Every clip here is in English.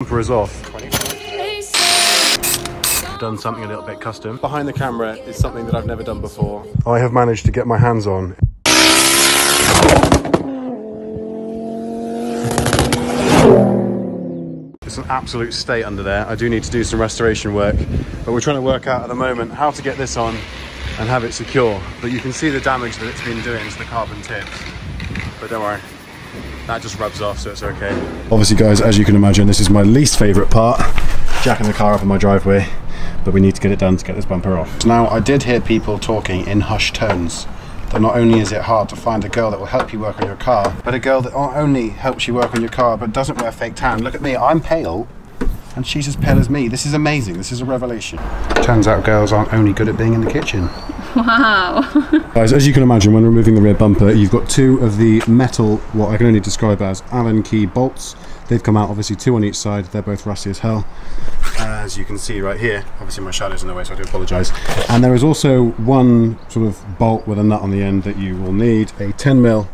Bumper is off. I've done something a little bit custom. Behind the camera is something that I've never done before. I have managed to get my hands on. It's an absolute state under there. I do need to do some restoration work, but we're trying to work out at the moment how to get this on and have it secure. But you can see the damage that it's been doing to the carbon tips. But don't worry, that just rubs off, so it's okay. Obviously guys, as you can imagine, this is my least favourite part, jacking the car up in my driveway, but we need to get it done to get this bumper off. Now, I did hear people talking in hushed tones that not only is it hard to find a girl that will help you work on your car, but a girl that not only helps you work on your car, but doesn't wear fake tan. Look at me, I'm pale, and she's as pale as me. This is amazing, this is a revelation. Turns out girls aren't only good at being in the kitchen. Wow. Guys, as you can imagine, when removing the rear bumper, you've got two of the metal, what I can only describe as Allen key bolts. They've come out, obviously 2 on each side. They're both rusty as hell. As you can see right here, obviously my shadow's in the way, so I do apologise. And there is also one sort of bolt with a nut on the end that you will need a 10mm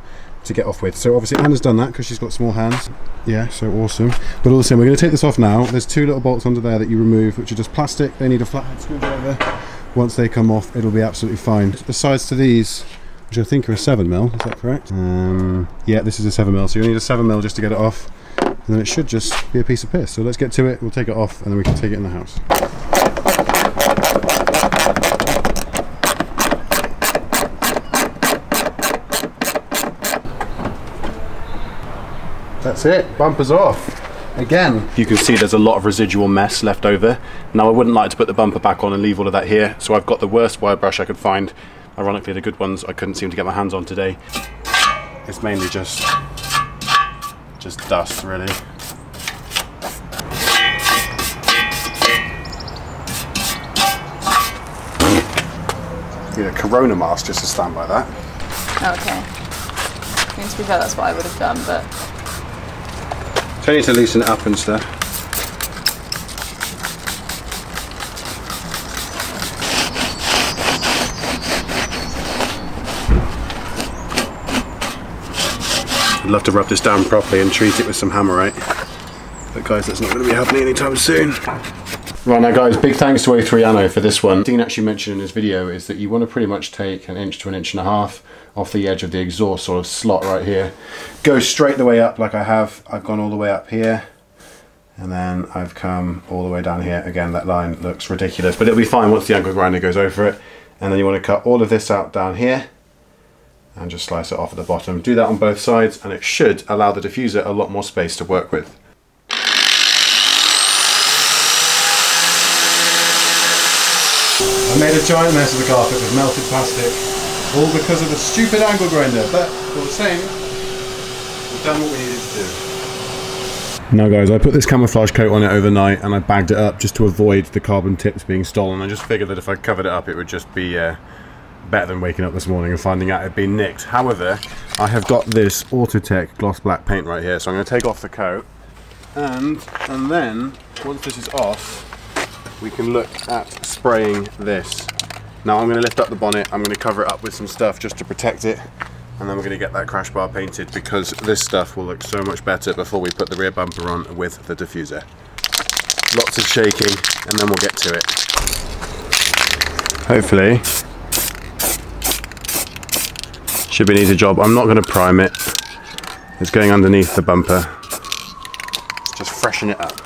to get off with. So obviously Anna's done that because she's got small hands. Yeah, so awesome. But all the same, we're going to take this off now. There's 2 little bolts under there that you remove, which are just plastic. They need a flathead screwdriver. Once they come off, it'll be absolutely fine. Besides to these, which I think are a 7mm, is that correct? Yeah, this is a 7mm, so you'll need a 7mm just to get it off. And then it should just be a piece of piss. So let's get to it, we'll take it off, and then we can take it in the house. That's it, bumper's off. Again, you can see there's a lot of residual mess left over. Now I wouldn't like to put the bumper back on and leave all of that here, so I've got the worst wire brush I could find. Ironically, the good ones I couldn't seem to get my hands on today. It's mainly just dust, really. Need a Corona mask just to stand by that. Okay. I mean, to be fair, that's what I would have done, but... So I need to loosen it up and stuff. I'd love to rub this down properly and treat it with some Hammerite. But guys, that's not going to be happening anytime soon. Right now guys, big thanks to A3Ano for this one. Dean actually mentioned in his video is that you want to pretty much take 1 inch to 1.5 inches off the edge of the exhaust sort of slot right here. Go straight the way up like I have. I've gone all the way up here. And then I've come all the way down here. Again, that line looks ridiculous, but it'll be fine once the angle grinder goes over it. And then you want to cut all of this out down here and just slice it off at the bottom. Do that on both sides and it should allow the diffuser a lot more space to work with. I made a giant mess of the carpet with melted plastic, all because of the stupid angle grinder, but all the same, we've done what we needed to do. Now guys, I put this camouflage coat on it overnight and I bagged it up just to avoid the carbon tips being stolen. I just figured that if I covered it up it would just be better than waking up this morning and finding out it'd been nicked. However, I have got this Autotech gloss black paint right here, so I'm going to take off the coat and then once this is off we can look at spraying this. Now I'm going to lift up the bonnet, I'm going to cover it up with some stuff just to protect it, and then we're going to get that crash bar painted because this stuff will look so much better before we put the rear bumper on with the diffuser. Lots of shaking and then we'll get to it. Hopefully should be an easy job. I'm not going to prime it, it's going underneath the bumper. Just freshen it up.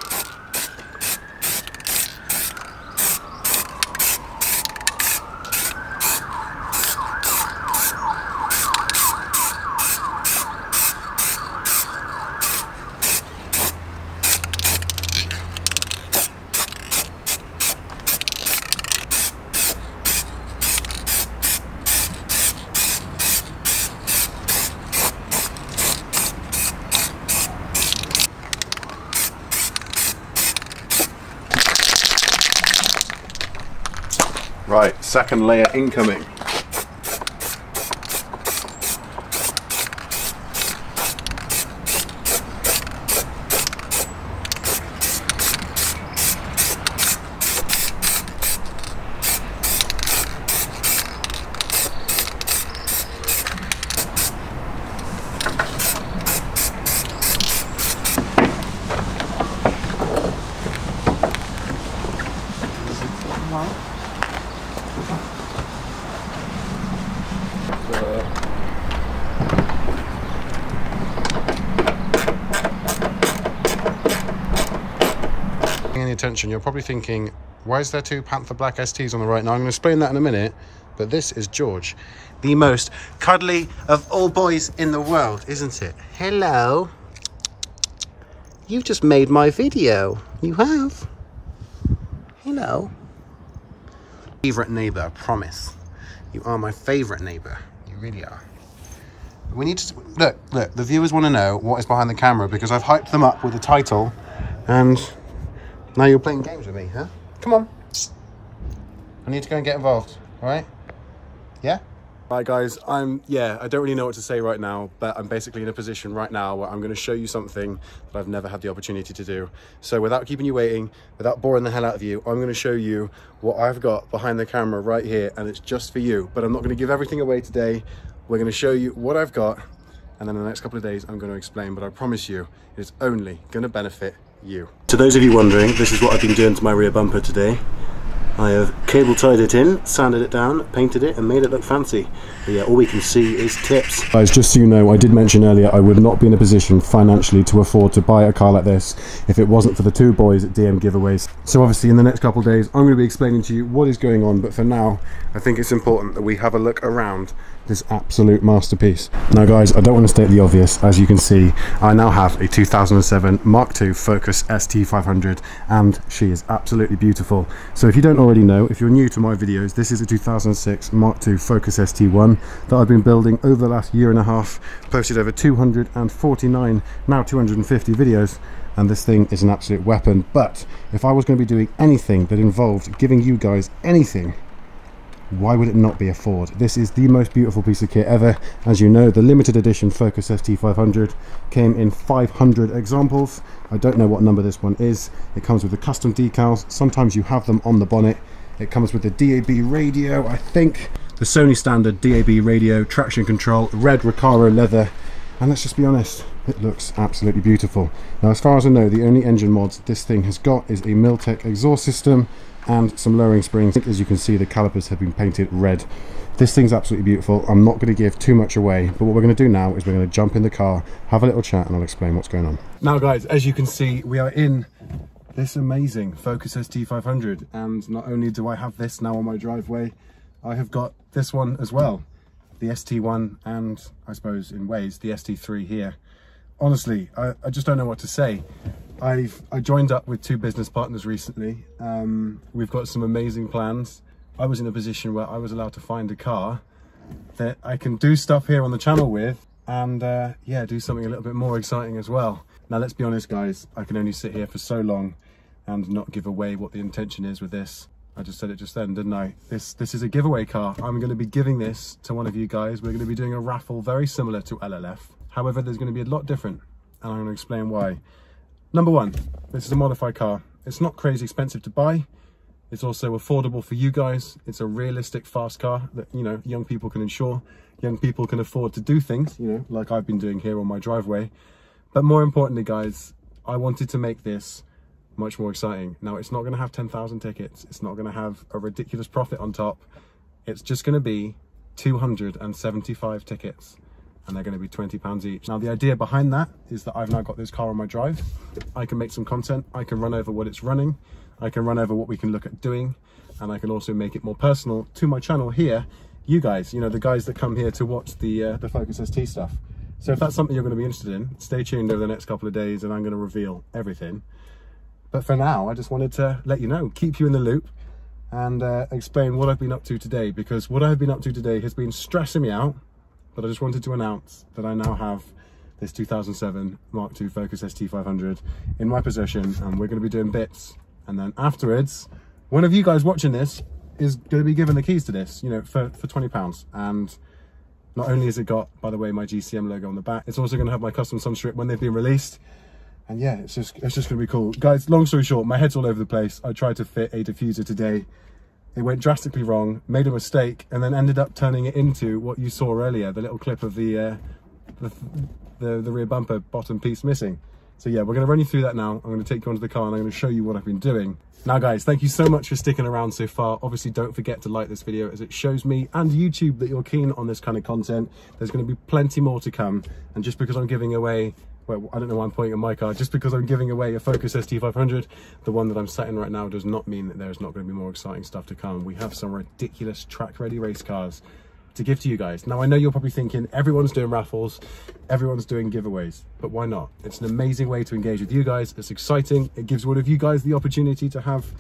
Right, second layer incoming. Any attention, you're probably thinking, why is there two Panther Black STs on the right? Now I'm going to explain that in a minute, but this is George, the most cuddly of all boys in the world, isn't it? Hello. You've just made my video. You have. Hello. Favorite neighbor, I promise. You are my favorite neighbor. You really are. We need to look. The viewers want to know what is behind the camera because I've hyped them up with a title, and now you're playing games with me, huh? Come on. I need to go and get involved. All right? Yeah. Right, guys. I don't really know what to say right now, but I'm basically in a position right now where I'm going to show you something that I've never had the opportunity to do. So without keeping you waiting, without boring the hell out of you, I'm going to show you what I've got behind the camera right here, and it's just for you. But I'm not going to give everything away today. We're going to show you what I've got, and then in the next couple of days, I'm going to explain, but I promise you, it's only going to benefit you. To those of you wondering, this is what I've been doing to my rear bumper today. I have cable tied it in, sanded it down, painted it, and made it look fancy. But yeah, all we can see is tips. Guys, just so you know, I did mention earlier I would not be in a position financially to afford to buy a car like this if it wasn't for the two boys at DM Giveaways. So obviously in the next couple of days, I'm going to be explaining to you what is going on, but for now, I think it's important that we have a look around this absolute masterpiece. Now guys, I don't want to state the obvious. As you can see, I now have a 2007 Mark II Focus ST500, and she is absolutely beautiful. So if you don't already know, if you're new to my videos, this is a 2006 Mark II Focus ST1 that I've been building over the last year and a half, posted over 249, now 250 videos, and this thing is an absolute weapon. But if I was going to be doing anything that involved giving you guys anything, why would it not be a Ford? This is the most beautiful piece of kit ever. As you know, the limited edition Focus ST500 came in 500 examples. I don't know what number this one is. It comes with the custom decals. Sometimes you have them on the bonnet. It comes with the DAB radio, I think. The Sony standard DAB radio, traction control, red Recaro leather. And let's just be honest, it looks absolutely beautiful. Now, as far as I know, the only engine mods this thing has got is a Miltech exhaust system and some lowering springs. As you can see, the calipers have been painted red. This thing's absolutely beautiful. I'm not going to give too much away, but what we're going to do now is we're going to jump in the car, have a little chat, and I'll explain what's going on. Now guys, as you can see, we are in this amazing Focus ST500, and not only do I have this now on my driveway, I have got this one as well, the ST1, and I suppose in ways the ST3 here. Honestly, I just don't know what to say. I joined up with two business partners recently. We've got some amazing plans. I was in a position where I was allowed to find a car that I can do stuff here on the channel with, and yeah, do something a little bit more exciting as well. Now let's be honest guys, I can only sit here for so long and not give away what the intention is with this. I just said it just then, didn't I? This is a giveaway car. I'm going to be giving this to one of you guys. We're going to be doing a raffle very similar to LLF. However, there's going to be a lot different, and I'm going to explain why. Number one, this is a modified car. It's not crazy expensive to buy. It's also affordable for you guys. It's a realistic, fast car that, you know, young people can insure. Young people can afford to do things, you know, like I've been doing here on my driveway. But more importantly, guys, I wanted to make this much more exciting. Now, it's not going to have 10,000 tickets. It's not going to have a ridiculous profit on top. It's just going to be 275 tickets. And they're going to be £20 each. Now, the idea behind that is that I've now got this car on my drive. I can make some content. I can run over what it's running. I can run over what we can look at doing. And I can also make it more personal to my channel here. You guys, you know, the guys that come here to watch the Focus ST stuff. So if that's something you're going to be interested in, stay tuned over the next couple of days and I'm going to reveal everything. But for now, I just wanted to let you know, keep you in the loop, and explain what I've been up to today. Because what I've been up to today has been stressing me out. But I just wanted to announce that I now have this 2007 Mark II Focus ST500 in my possession, and we're going to be doing bits. And then afterwards, one of you guys watching this is going to be given the keys to this, you know, for £20. And not only has it got, by the way, my GCM logo on the back, it's also going to have my custom sun strip when they've been released. And yeah, it's just going to be cool. Guys, long story short, my head's all over the place. I tried to fit a diffuser today. It went drastically wrong, made a mistake, and then ended up turning it into what you saw earlier, the little clip of the rear bumper bottom piece missing. So yeah, we're going to run you through that now. I'm going to take you onto the car and I'm going to show you what I've been doing. Now guys, thank you so much for sticking around so far. Obviously, don't forget to like this video, as it shows me and YouTube that you're keen on this kind of content. There's going to be plenty more to come. And just because I'm giving away well, I don't know why I'm pointing at my car, just because I'm giving away a Focus ST500, the one that I'm sat in right now, does not mean that there's not going to be more exciting stuff to come. We have some ridiculous track-ready race cars to give to you guys. Now, I know you're probably thinking everyone's doing raffles, everyone's doing giveaways, but why not? It's an amazing way to engage with you guys. It's exciting. It gives one of you guys the opportunity to have,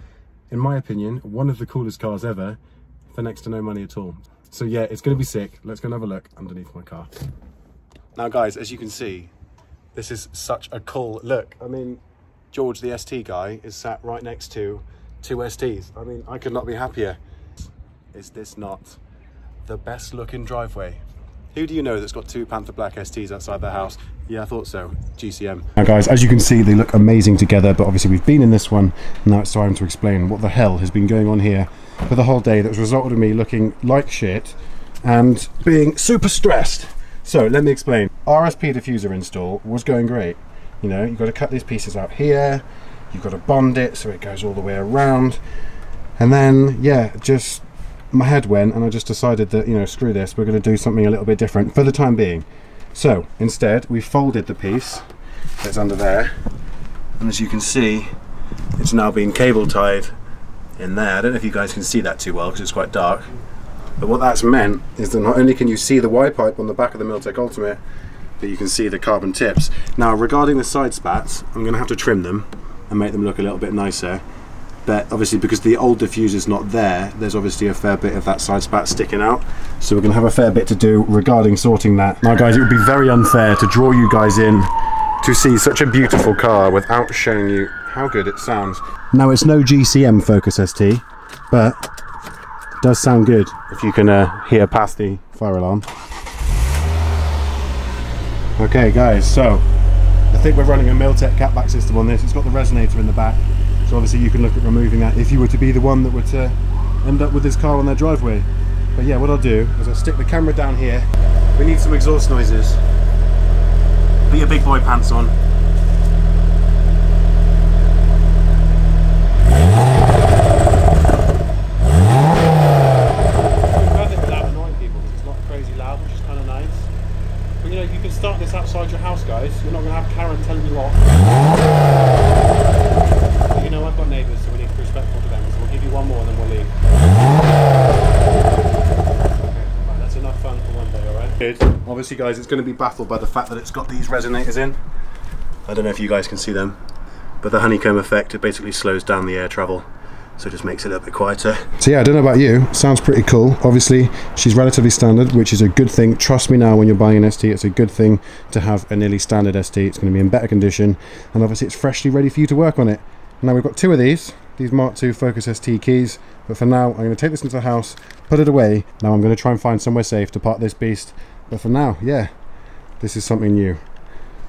in my opinion, one of the coolest cars ever for next to no money at all. So yeah, it's going to be sick. Let's go and have a look underneath my car. Now guys, as you can see, this is such a cool look. I mean, George, the ST guy, is sat right next to two STs. I mean, I could not be happier. Is this not the best looking driveway? Who do you know that's got two Panther Black STs outside their house? Yeah, I thought so. GCM. Now guys, as you can see, they look amazing together, but obviously we've been in this one. Now it's time to explain what the hell has been going on here for the whole day that's resulted in me looking like shit and being super stressed. So let me explain. RSP Diffuser install was going great. You know, you've got to cut these pieces out here, you've got to bond it so it goes all the way around, and then yeah, just my head went and I just decided that, you know, screw this, we're going to do something a little bit different for the time being. So instead we folded the piece that's under there, and as you can see, it's now been cable tied in there. I don't know if you guys can see that too well because it's quite dark, but what that's meant is that not only can you see the Y pipe on the back of the Miltech Ultimate, but you can see the carbon tips. Now regarding the side spats, I'm going to have to trim them and make them look a little bit nicer, but obviously because the old diffuser's not there, there's obviously a fair bit of that side spat sticking out, so we're going to have a fair bit to do regarding sorting that. Now guys, it would be very unfair to draw you guys in to see such a beautiful car without showing you how good it sounds. Now it's no GCM Focus ST, but it does sound good if you can hear past the fire alarm. Okay guys, so I think we're running a Miltech catback system on this. It's got the resonator in the back, so obviously you can look at removing that if you were to be the one that were to end up with this car on their driveway. But yeah, what I'll do is I'll stick the camera down here. We need some exhaust noises. Put your big boy pants on. Start this outside your house, guys. You're not going to have Karen telling you off. But you know, I've got neighbours, so we need to be respectful to them. So we'll give you one more and then we'll leave. Okay, right, that's enough fun for one day, alright? Good. Obviously, guys, it's going to be baffled by the fact that it's got these resonators in. I don't know if you guys can see them, but the honeycomb effect, it basically slows down the air travel. So it just makes it a little bit quieter. So yeah, I don't know about you, sounds pretty cool. Obviously, she's relatively standard, which is a good thing. Trust me now, when you're buying an ST, it's a good thing to have a nearly standard ST. It's going to be in better condition, and obviously it's freshly ready for you to work on it. Now we've got two of these Mark II Focus ST keys, but for now, I'm going to take this into the house, put it away. Now I'm going to try and find somewhere safe to park this beast. But for now, yeah, this is something new.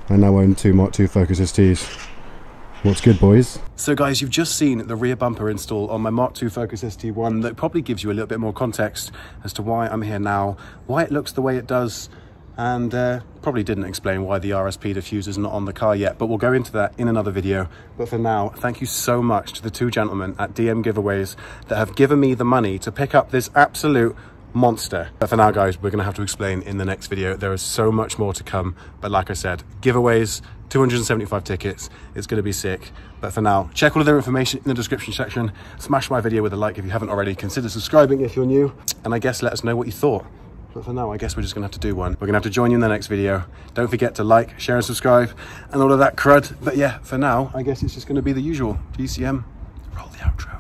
I now own two Mark II Focus STs. What's good, boys? So guys, you've just seen the rear bumper install on my Mark II Focus ST1. That probably gives you a little bit more context as to why I'm here now, why it looks the way it does, and probably didn't explain why the RSP diffuser's not on the car yet, but we'll go into that in another video. But for now, thank you so much to the two gentlemen at DM Giveaways that have given me the money to pick up this absolute monster. But for now, guys, we're going to have to explain in the next video. There is so much more to come, but like I said, giveaways, 275 tickets, it's going to be sick. But for now, check all of their information in the description section. Smash my video with a like if you haven't already. Consider subscribing if you're new, and I guess let us know what you thought. But for now, I guess we're just going to have to do one. We're going to have to join you in the next video. Don't forget to like, share and subscribe and all of that crud. But yeah, for now, I guess it's just going to be the usual. GCM, roll the outro.